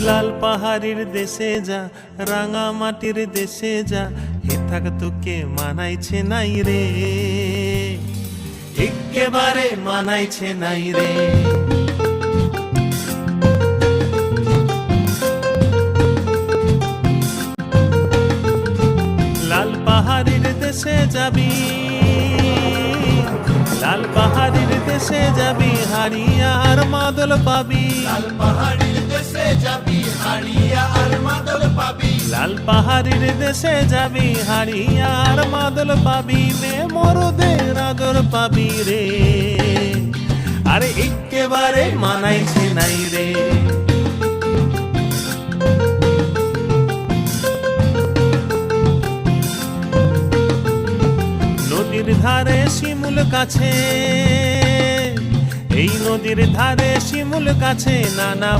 লাল পাহাড়ের দেশে যা, রাঙা মাটির দেশে যা, হে থাক তোকে মানাইছে নাই রে, একেবারে মানাইছে নাই রে। লাল পাহাড়ের দেশে যাবি, লাল পাহাড়ের দেশে যাবি, হারিয়া আর মাদল পাবি। লাল পাহাড়ের দেশে যাবি, হারিয়া আর মাদল পাবি। লাল পাহাড়ের দেশে যাবি, হারিয়া আর মাদল পাবি, নে মরদের আদর পাবি রে, আরে একেবারে মানাইছে নাই রে। নদীর ধারে শিমুল কাছে, এই নদীর ধারে শিমুল কাছে নানা